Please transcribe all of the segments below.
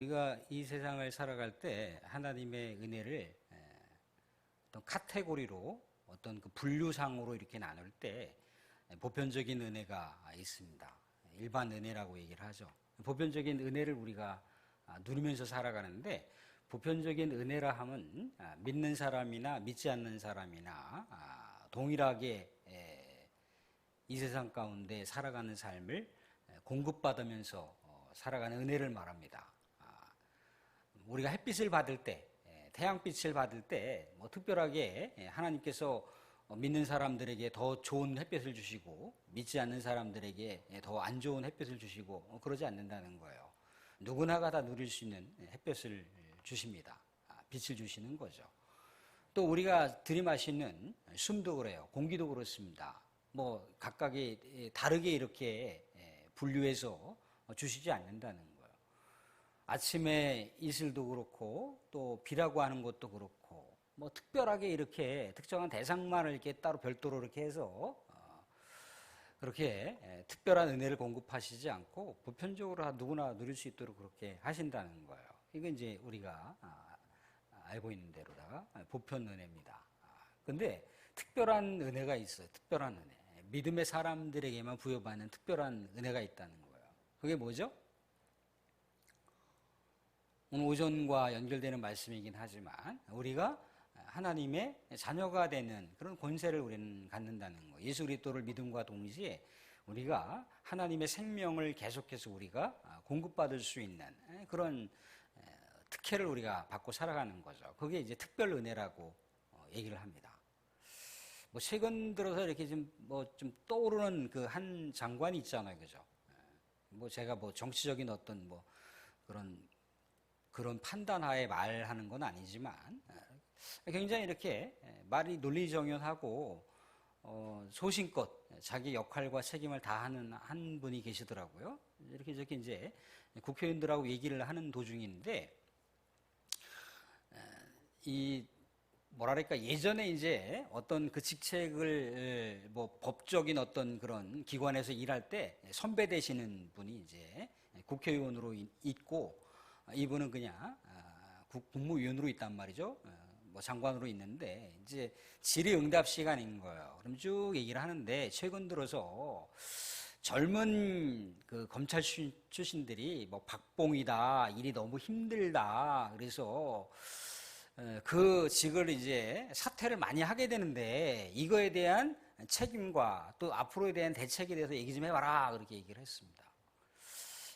우리가 이 세상을 살아갈 때 하나님의 은혜를 어떤 카테고리로 어떤 그 분류상으로 이렇게 나눌 때 보편적인 은혜가 있습니다. 일반 은혜라고 얘기를 하죠. 보편적인 은혜를 우리가 누리면서 살아가는데, 보편적인 은혜라 함은 믿는 사람이나 믿지 않는 사람이나 동일하게 이 세상 가운데 살아가는 삶을 공급받으면서 살아가는 은혜를 말합니다. 우리가 햇빛을 받을 때, 태양빛을 받을 때 특별하게 하나님께서 믿는 사람들에게 더 좋은 햇빛을 주시고 믿지 않는 사람들에게 더 안 좋은 햇빛을 주시고 그러지 않는다는 거예요. 누구나가 다 누릴 수 있는 햇빛을 주십니다. 빛을 주시는 거죠. 또 우리가 들이마시는 숨도 그래요. 공기도 그렇습니다. 각각이 다르게 이렇게 분류해서 주시지 않는다는 거예요. 아침에 이슬도 그렇고 또 비라고 하는 것도 그렇고 특별하게 이렇게 특정한 대상만을 이렇게 따로 별도로 이렇게 해서 그렇게 특별한 은혜를 공급하시지 않고 보편적으로 누구나 누릴 수 있도록 그렇게 하신다는 거예요. 이건 이제 우리가 알고 있는 대로다가 보편 은혜입니다. 근데 특별한 은혜가 있어요. 특별한 은혜. 믿음의 사람들에게만 부여받는 특별한 은혜가 있다는 거예요. 그게 뭐죠? 오늘 오전과 연결되는 말씀이긴 하지만 우리가 하나님의 자녀가 되는 그런 권세를 우리는 갖는다는 거예요. 예수 그리스도를 믿음과 동시에 우리가 하나님의 생명을 계속해서 우리가 공급받을 수 있는 그런 특혜를 우리가 받고 살아가는 거죠. 그게 이제 특별 은혜라고 얘기를 합니다. 최근 들어서 이렇게 좀 떠오르는 그 한 장관이 있잖아요. 그죠? 제가 정치적인 어떤 그런 판단하에 말하는 건 아니지만 굉장히 이렇게 말이 논리정연하고 소신껏 자기 역할과 책임을 다하는 한 분이 계시더라고요. 이렇게 저렇게 이제 국회의원들하고 얘기를 하는 도중인데, 예전에 이제 어떤 그 직책을 법적인 어떤 그런 기관에서 일할 때 선배 되시는 분이 이제 국회의원으로 있고, 이분은 그냥 국무위원으로 있단 말이죠. 장관으로 있는데 이제 질의응답 시간인 거예요. 그럼 쭉 얘기를 하는데, 최근 들어서 젊은 그 검찰 출신들이 박봉이다, 일이 너무 힘들다, 그래서 그 직을 이제 사퇴를 많이 하게 되는데 이거에 대한 책임과 또 앞으로에 대한 대책에 대해서 얘기 좀 해봐라, 그렇게 얘기를 했습니다.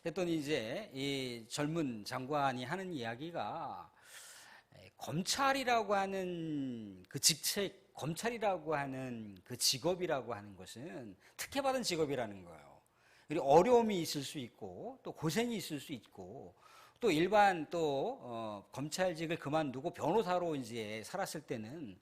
했더니 이제 이 젊은 장관이 하는 이야기가, 검찰이라고 하는 그 직책, 검찰이라고 하는 그 직업이라고 하는 것은 특혜받은 직업이라는 거예요. 그리고 어려움이 있을 수 있고 또 고생이 있을 수 있고 또 일반 검찰직을 그만두고 변호사로 이제 살았을 때는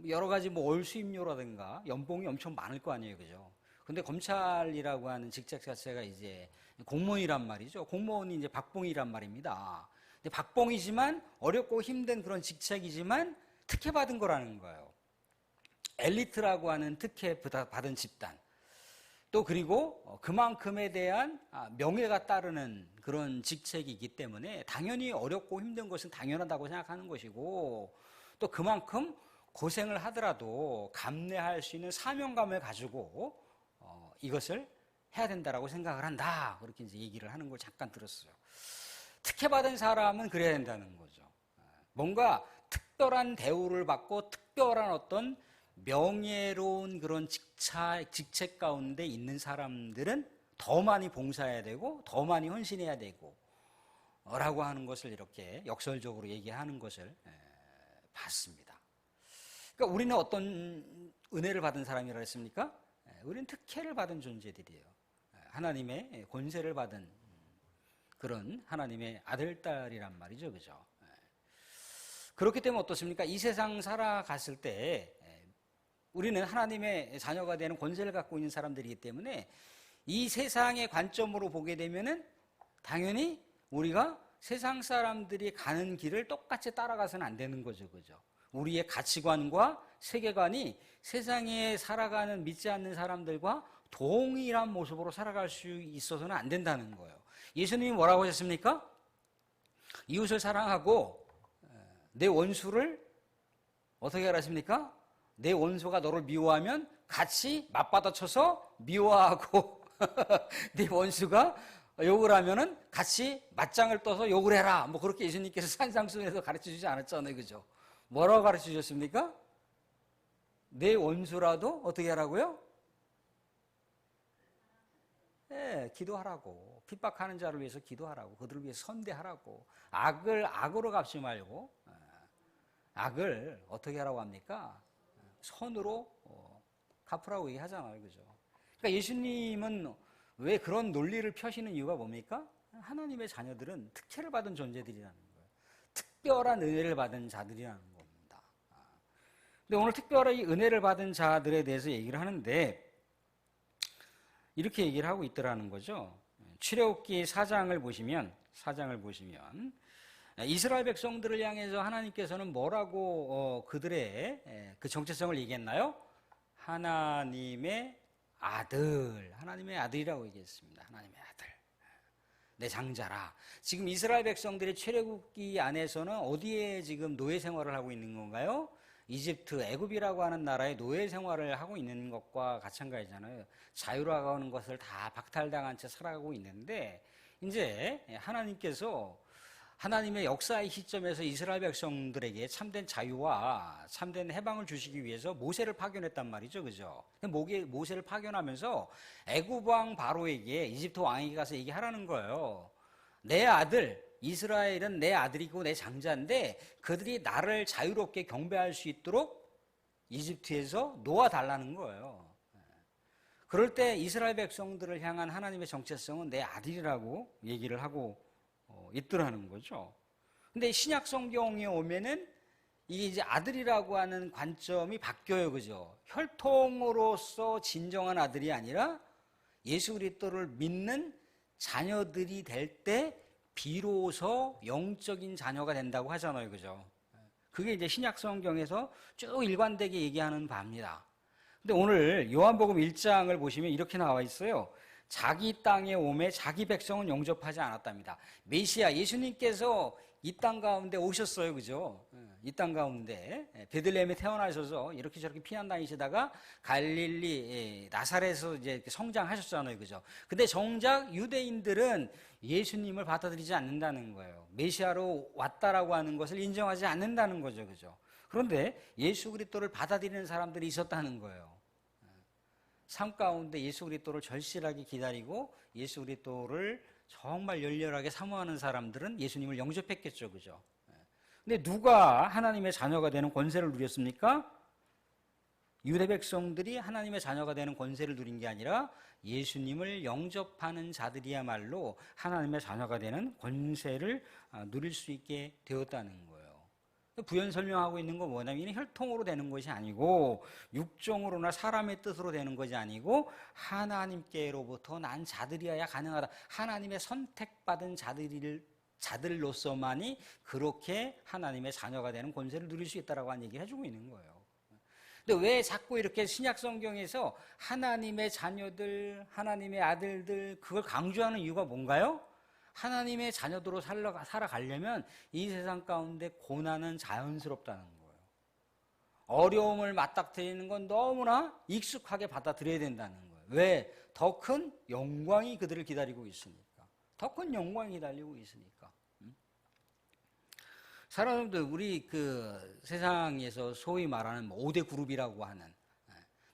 여러 가지 월수임료라든가 연봉이 엄청 많을 거 아니에요. 그죠? 근데 검찰이라고 하는 직책 자체가 이제 공무원이란 말이죠. 공무원이 이제 박봉이란 말입니다. 근데 박봉이지만 어렵고 힘든 그런 직책이지만 특혜받은 거라는 거예요. 엘리트라고 하는 특혜 받은 집단. 또 그리고 그만큼에 대한 명예가 따르는 그런 직책이기 때문에 당연히 어렵고 힘든 것은 당연하다고 생각하는 것이고, 또 그만큼 고생을 하더라도 감내할 수 있는 사명감을 가지고 이것을 해야 된다라고 생각을 한다, 그렇게 이제 얘기를 하는 걸 잠깐 들었어요. 특혜받은 사람은 그래야 된다는 거죠. 뭔가 특별한 대우를 받고 특별한 어떤 명예로운 그런 직책 가운데 있는 사람들은 더 많이 봉사해야 되고 더 많이 헌신해야 되고 라고 하는 것을 이렇게 역설적으로 얘기하는 것을 봤습니다. 그러니까 우리는 어떤 은혜를 받은 사람이라 했습니까? 우리는 특혜를 받은 존재들이에요. 하나님의 권세를 받은 그런 하나님의 아들, 딸이란 말이죠. 그죠? 그렇기 때문에 어떻습니까? 이 세상 살아갔을 때 우리는 하나님의 자녀가 되는 권세를 갖고 있는 사람들이기 때문에 이 세상의 관점으로 보게 되면은 당연히 우리가 세상 사람들이 가는 길을 똑같이 따라가서는 안 되는 거죠. 그죠? 우리의 가치관과 세계관이 세상에 살아가는 믿지 않는 사람들과 동일한 모습으로 살아갈 수 있어서는 안 된다는 거예요. 예수님이 뭐라고 하셨습니까? 이웃을 사랑하고 내 원수를 어떻게 하십니까? 내 원수가 너를 미워하면 같이 맞받아쳐서 미워하고 네 원수가 욕을 하면은 같이 맞짱을 떠서 욕을 해라. 뭐 그렇게 예수님께서 산상수훈에서 가르쳐 주지 않았잖아요. 그죠? 뭐라고 가르쳐 주셨습니까? 내 원수라도 어떻게 하라고요? 네, 기도하라고. 핍박하는 자를 위해서 기도하라고. 그들을 위해서 선대하라고. 악을 악으로 갚지 말고 악을 어떻게 하라고 합니까? 선으로 갚으라고 얘기하잖아요. 그죠? 그러니까 예수님은 왜 그런 논리를 펴시는 이유가 뭡니까? 하나님의 자녀들은 특혜를 받은 존재들이라는 거예요. 특별한 은혜를 받은 자들이라는 겁니다. 근데 오늘 특별히 은혜를 받은 자들에 대해서 얘기를 하는데 이렇게 얘기를 하고 있더라는 거죠. 출애굽기 4장을 보시면 이스라엘 백성들을 향해서 하나님께서는 뭐라고 그들의 그 정체성을 얘기했나요? 하나님의 아들이라고 얘기했습니다. 하나님의 아들, 내 장자라. 지금 이스라엘 백성들의 출애굽기 안에서는 어디에 지금 노예 생활을 하고 있는 건가요? 이집트, 애굽이라고 하는 나라의 노예 생활을 하고 있는 것과 마찬가지잖아요. 자유로워가는 것을 다 박탈당한 채 살아가고 있는데 이제 하나님께서 하나님의 역사의 시점에서 이스라엘 백성들에게 참된 자유와 참된 해방을 주시기 위해서 모세를 파견했단 말이죠. 그죠? 모세를 파견하면서 애굽 왕 바로에게 이집트 왕에게 가서 얘기하라는 거예요. 내 아들, 이스라엘은 내 아들이고 내 장자인데 그들이 나를 자유롭게 경배할 수 있도록 이집트에서 놓아달라는 거예요. 그럴 때 이스라엘 백성들을 향한 하나님의 정체성은 내 아들이라고 얘기를 하고 있더라는 거죠. 근데 신약 성경에 오면은 이게 이제 아들이라고 하는 관점이 바뀌어요. 그죠? 혈통으로서 진정한 아들이 아니라 예수 그리스도를 믿는 자녀들이 될 때 비로소 영적인 자녀가 된다고 하잖아요. 그죠? 그게 이제 신약 성경에서 쭉 일관되게 얘기하는 바입니다. 근데 오늘 요한복음 1장을 보시면 이렇게 나와 있어요. 자기 땅에 오매 자기 백성은 영접하지 않았답니다. 메시아 예수님께서 이 땅 가운데 오셨어요. 그죠? 이 땅 가운데 베들레헴에 태어나셔서 이렇게 저렇게 피난 다니시다가 갈릴리 나사렛에서 이제 성장하셨잖아요. 그죠? 근데 정작 유대인들은 예수님을 받아들이지 않는다는 거예요. 메시아로 왔다라고 하는 것을 인정하지 않는다는 거죠. 그죠? 그런데 예수 그리스도를 받아들이는 사람들이 있었다는 거예요. 삶 가운데 예수 그리스도를 절실하게 기다리고 예수 그리스도를 정말 열렬하게 사모하는 사람들은 예수님을 영접했겠죠. 그죠? 근데 누가 하나님의 자녀가 되는 권세를 누렸습니까? 유대 백성들이 하나님의 자녀가 되는 권세를 누린 게 아니라 예수님을 영접하는 자들이야말로 하나님의 자녀가 되는 권세를 누릴 수 있게 되었다는 거예요. 부연 설명하고 있는 건 뭐냐면 혈통으로 되는 것이 아니고 육종으로나 사람의 뜻으로 되는 것이 아니고 하나님께로부터 난 자들이어야 가능하다. 하나님의 선택받은 자들로서만이 그렇게 하나님의 자녀가 되는 권세를 누릴 수 있다라고 하는 얘기를 해주고 있는 거예요. 근데 왜 자꾸 이렇게 신약 성경에서 하나님의 자녀들, 하나님의 아들들 그걸 강조하는 이유가 뭔가요? 하나님의 자녀들로 살아가려면 이 세상 가운데 고난은 자연스럽다는 거예요. 어려움을 맞닥뜨리는 건 너무나 익숙하게 받아들여야 된다는 거예요. 왜? 더 큰 영광이 그들을 기다리고 있으니까. 더 큰 영광이 기다리고 있으니까. 사람들 우리 그 세상에서 소위 말하는 5대 그룹이라고 하는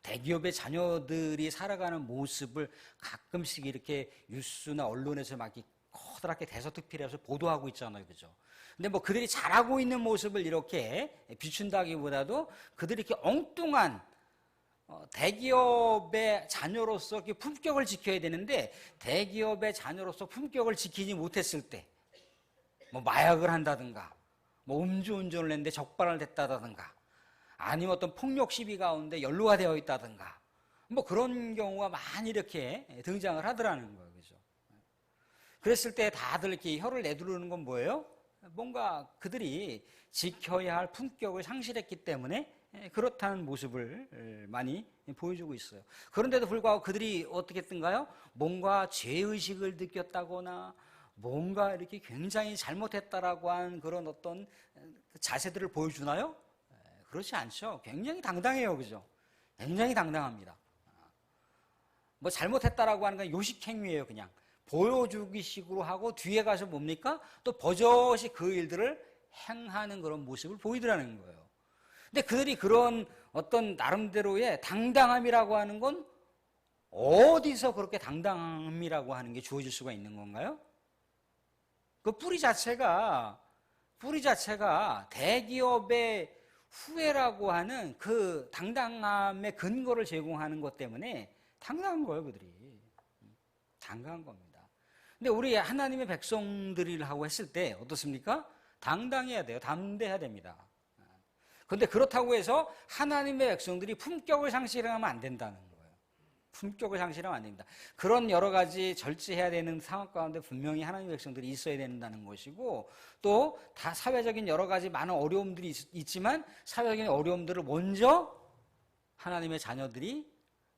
대기업의 자녀들이 살아가는 모습을 가끔씩 이렇게 뉴스나 언론에서 막 커다랗게 대서특필해서 보도하고 있잖아요. 그죠? 근데 뭐 그들이 잘하고 있는 모습을 이렇게 비춘다기보다도 그들이 이렇게 엉뚱한 대기업의 자녀로서 이렇게 품격을 지켜야 되는데 대기업의 자녀로서 품격을 지키지 못했을 때 뭐 마약을 한다든가 뭐 음주운전을 했는데 적발을 됐다든가 아니면 어떤 폭력 시비 가운데 연루가 되어 있다든가 뭐 그런 경우가 많이 이렇게 등장을 하더라는 거예요. 그죠? 그랬을 때 다들 이렇게 혀를 내두르는 건 뭐예요? 뭔가 그들이 지켜야 할 품격을 상실했기 때문에 그렇다는 모습을 많이 보여주고 있어요. 그런데도 불구하고 그들이 어떻게 했던가요? 뭔가 죄의식을 느꼈다거나 뭔가 이렇게 굉장히 잘못했다라고 하는 그런 어떤 자세들을 보여주나요? 그렇지 않죠. 굉장히 당당해요. 그죠? 굉장히 당당합니다. 뭐 잘못했다라고 하는 건 요식행위예요. 그냥 보여주기 식으로 하고 뒤에 가서 뭡니까? 또 버젓이 그 일들을 행하는 그런 모습을 보이더라는 거예요. 근데 그들이 그런 어떤 나름대로의 당당함이라고 하는 건 어디서 그렇게 당당함이라고 하는 게 주어질 수가 있는 건가요? 그 뿌리 자체가 대기업의 후회라고 하는 그 당당함의 근거를 제공하는 것 때문에 당당한 거예요, 그들이. 당당한 겁니다. 근데 우리 하나님의 백성들이라고 했을 때 어떻습니까? 당당해야 돼요. 담대해야 됩니다. 그런데 그렇다고 해서 하나님의 백성들이 품격을 상실하면 안 된다는 거예요. 품격을 상실하면 안 됩니다. 그런 여러 가지 절제해야 되는 상황 가운데 분명히 하나님의 백성들이 있어야 된다는 것이고, 또 다 사회적인 여러 가지 많은 어려움들이 있지만 사회적인 어려움들을 먼저 하나님의 자녀들이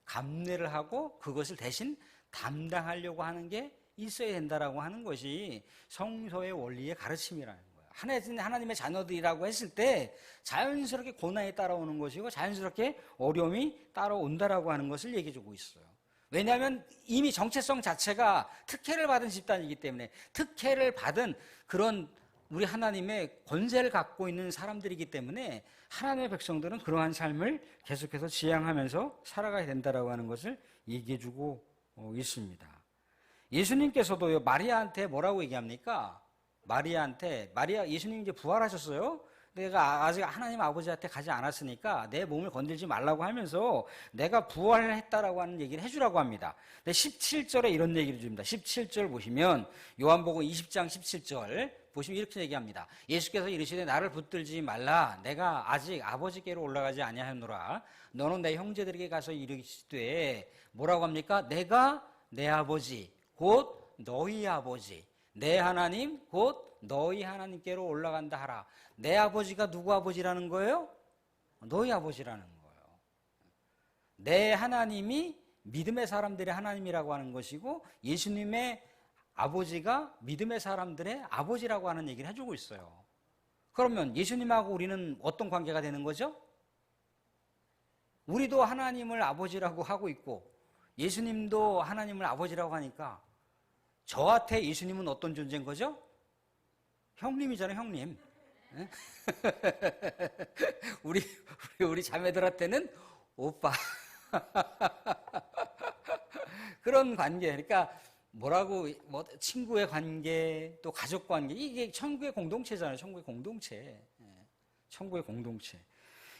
감내를 하고 그것을 대신 담당하려고 하는 게 있어야 된다라고 하는 것이 성서의 원리의 가르침이라는 거예요. 하나님의 자녀들이라고 했을 때 자연스럽게 고난이 따라오는 것이고 자연스럽게 어려움이 따라온다라고 하는 것을 얘기해 주고 있어요. 왜냐하면 이미 정체성 자체가 특혜를 받은 집단이기 때문에, 특혜를 받은 그런 우리 하나님의 권세를 갖고 있는 사람들이기 때문에 하나님의 백성들은 그러한 삶을 계속해서 지향하면서 살아가야 된다라고 하는 것을 얘기해 주고 있습니다. 예수님께서도요, 마리아한테 뭐라고 얘기합니까? 예수님이 이제 부활하셨어요. 내가 아직 하나님 아버지한테 가지 않았으니까 내 몸을 건들지 말라고 하면서 내가 부활을 했다라고 하는 얘기를 해주라고 합니다. 근데 17절에 이런 얘기를 줍니다. 17절 보시면 요한복음 20장 17절 보시면 이렇게 얘기합니다. 예수께서 이르시되 나를 붙들지 말라. 내가 아직 아버지께로 올라가지 아니하노라. 너는 내 형제들에게 가서 이르시되 뭐라고 합니까? 내가 내 아버지 곧 너희 아버지, 내 하나님 곧 너희 하나님께로 올라간다 하라. 내 아버지가 누구 아버지라는 거예요? 너희 아버지라는 거예요. 내 하나님이 믿음의 사람들의 하나님이라고 하는 것이고 예수님의 아버지가 믿음의 사람들의 아버지라고 하는 얘기를 해주고 있어요. 그러면 예수님하고 우리는 어떤 관계가 되는 거죠? 우리도 하나님을 아버지라고 하고 있고 예수님도 하나님을 아버지라고 하니까 저한테 예수님은 어떤 존재인 거죠? 형님이잖아요, 형님. 우리 자매들한테는 오빠. 그런 관계. 그러니까 친구의 관계, 또 가족 관계. 이게 천국의 공동체잖아요, 천국의 공동체. 천국의 공동체.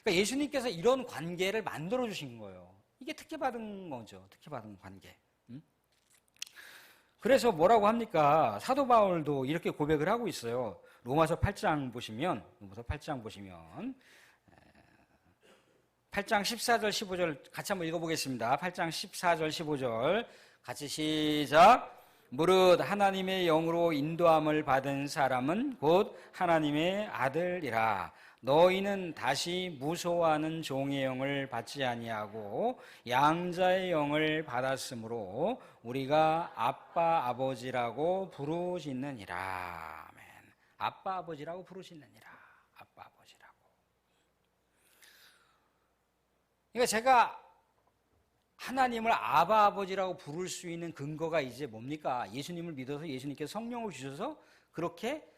그러니까 예수님께서 이런 관계를 만들어 주신 거예요. 이게 특혜받은 거죠, 특혜받은 관계. 그래서 뭐라고 합니까? 사도 바울도 이렇게 고백을 하고 있어요. 로마서 8장 보시면 8장 14절 15절 같이 한번 읽어보겠습니다. 8장 14절 15절 같이 시작. 무릇 하나님의 영으로 인도함을 받은 사람은 곧 하나님의 아들이라. 너희는 다시 무소하는 종의 영을 받지 아니하고 양자의 영을 받았으므로 우리가 아빠 아버지라고 부르짖느니라. 아멘. 아빠 아버지라고 부르짖느니라. 아빠 아버지라고. 그러니까 제가 하나님을 아바 아버지라고 부를 수 있는 근거가 이제 뭡니까? 예수님을 믿어서 예수님께서 성령을 주셔서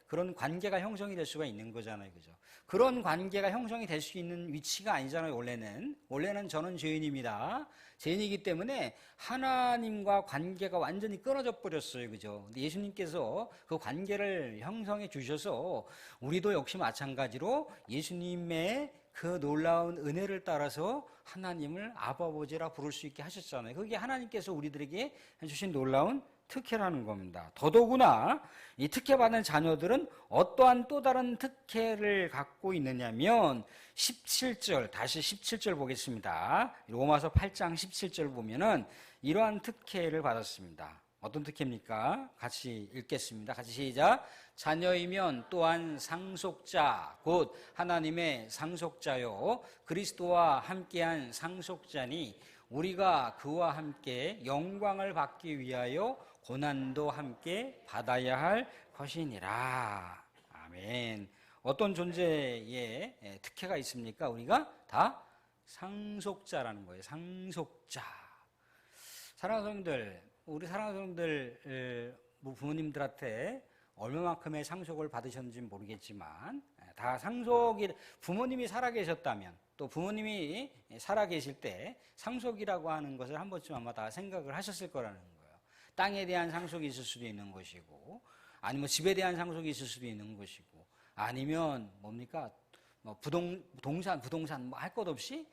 그런 관계가 형성이 될 수가 있는 거잖아요. 그죠? 그런 관계가 형성이 될 수 있는 위치가 아니잖아요, 원래는 저는 죄인입니다. 죄인이기 때문에 하나님과 관계가 완전히 끊어져 버렸어요. 그죠? 근데 예수님께서 그 관계를 형성해 주셔서 우리도 역시 마찬가지로 예수님의 그 놀라운 은혜를 따라서 하나님을 아버지라 부를 수 있게 하셨잖아요. 그게 하나님께서 우리들에게 해주신 놀라운 특혜라는 겁니다. 더더구나 이 특혜받은 자녀들은 어떠한 또 다른 특혜를 갖고 있느냐면 17절, 다시 17절 보겠습니다. 로마서 8장 17절 보면은 이러한 특혜를 받았습니다. 어떤 특혜입니까? 같이 읽겠습니다. 같이 시작. 자녀이면 또한 상속자, 곧 하나님의 상속자요 그리스도와 함께한 상속자니 우리가 그와 함께 영광을 받기 위하여 고난도 함께 받아야 할 것이니라. 아멘. 어떤 존재의 특혜가 있습니까? 우리가 다 상속자라는 거예요. 상속자. 사랑하는 성도들, 우리 사랑하는 성도들 부모님들한테 얼마만큼의 상속을 받으셨는지 모르겠지만 다 상속이, 부모님이 살아계셨다면 또 부모님이 살아계실 때 상속이라고 하는 것을 한 번쯤 아마 다 생각을 하셨을 거라는 거예요. 땅에 대한 상속이 있을 수도 있는 것이고, 아니면 집에 대한 상속이 있을 수도 있는 것이고, 아니면 뭡니까? 뭐 부동산 뭐 할 것 없이,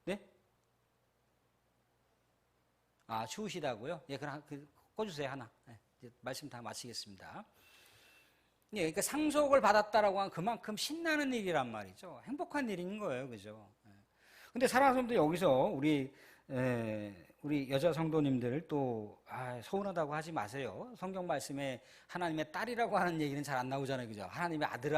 네? 아, 추우시다고요? 예, 그럼 꺼주세요, 하나. 네, 이제 말씀 다 마치겠습니다. 예, 그러니까 상속을 받았다라고 하면 그만큼 신나는 일이란 말이죠. 행복한 일인 거예요, 그죠? 근데 사랑하는 성도들, 여기서 우리 여자 성도님들 또 서운하다고 하지 마세요. 성경 말씀에 하나님의 딸이라고 하는 얘기는 잘 안 나오잖아요, 그죠? 하나님의 아들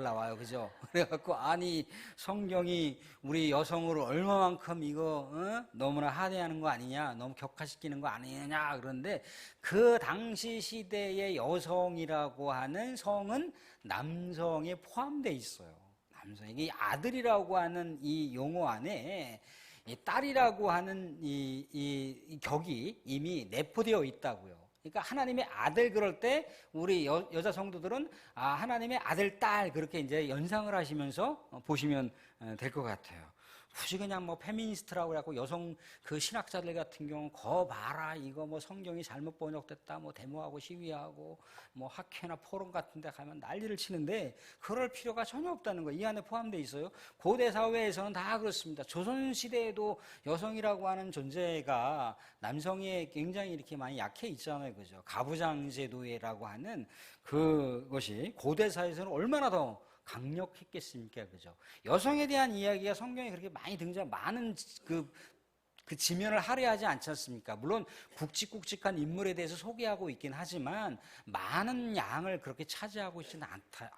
나와요, 그죠? 그래갖고 아니 성경이 우리 여성을 얼마만큼 이거 너무나 하대하는 거 아니냐, 너무 격화시키는 거 아니냐 그런데 그 당시 시대의 여성이라고 하는 성은 남성에 포함되어 있어요. 남성. 이게 아들이라고 하는 이 용어 안에 이 딸이라고 하는 이 격이 이미 내포되어 있다고요. 그러니까 하나님의 아들, 그럴 때 우리 여자 성도들은 하나님의 아들, 딸 그렇게 이제 연상을 하시면서 보시면 될 것 같아요. 굳이 그냥 뭐 페미니스트라고 해갖고 여성 그 신학자들 같은 경우는 거 봐라 이거 뭐 성경이 잘못 번역됐다 뭐 데모하고 시위하고 뭐 학회나 포럼 같은 데 가면 난리를 치는데 그럴 필요가 전혀 없다는 거예요. 이 안에 포함되어 있어요. 고대 사회에서는 다 그렇습니다. 조선시대에도 여성이라고 하는 존재가 남성에 굉장히 이렇게 많이 약해 있잖아요, 그죠? 가부장 제도라고 하는 그것이 고대 사회에서는 얼마나 더 강력했겠습니까? 그죠? 여성에 대한 이야기가 성경에 그렇게 많이 많은 그 지면을 할애하지 않지 않습니까? 물론 굵직굵직한 인물에 대해서 소개하고 있긴 하지만 많은 양을 그렇게 차지하고 있지는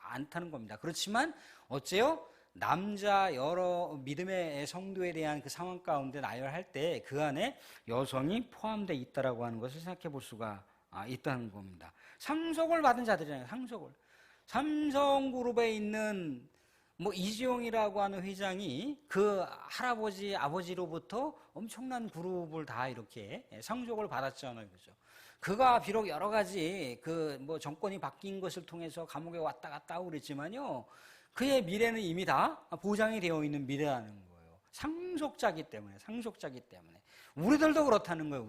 않다는 겁니다. 그렇지만 어째요? 남자 여러 믿음의 성도에 대한 그 상황 가운데 나열할 때 그 안에 여성이 포함되어 있다라고 하는 것을 생각해 볼 수가 있다는 겁니다. 상속을 받은 자들이잖아요. 상속을. 삼성그룹에 있는 뭐 이지용이라고 하는 회장이 그 할아버지 아버지로부터 엄청난 그룹을 다 이렇게 상속을 받았잖아요, 그죠? 그가 비록 여러 가지 그 뭐 정권이 바뀐 것을 통해서 감옥에 왔다 갔다 하고 그랬지만요, 그의 미래는 이미 다 보장이 되어 있는 미래라는 거예요. 상속자기 때문에. 우리들도 그렇다는 거예요.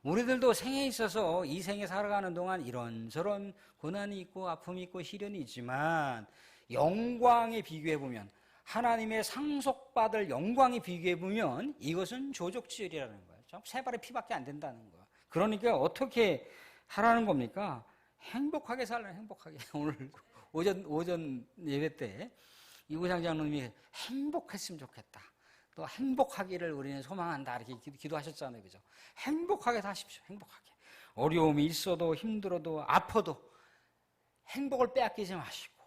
우리들도 생에 있어서 이 생에 살아가는 동안 이런저런 고난이 있고 아픔이 있고 시련이 있지만 영광에 비교해보면, 하나님의 상속받을 영광에 비교해보면 이것은 조족지혈이라는 거예요. 세 발의 피밖에 안 된다는 거예요. 그러니까 어떻게 하라는 겁니까? 행복하게 살라는, 행복하게. 오늘 오전 예배 때 이구상 장로님이 행복했으면 좋겠다, 또 행복하기를 우리는 소망한다 이렇게 기도하셨잖아요, 그죠? 행복하게 사십시오. 행복하게. 어려움이 있어도 힘들어도 아파도 행복을 빼앗기지 마시고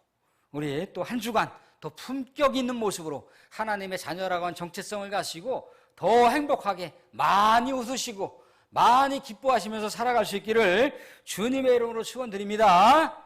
우리 또 한 주간 더 품격 있는 모습으로 하나님의 자녀라고 하는 정체성을 가지고 더 행복하게 많이 웃으시고 많이 기뻐하시면서 살아갈 수 있기를 주님의 이름으로 축원드립니다.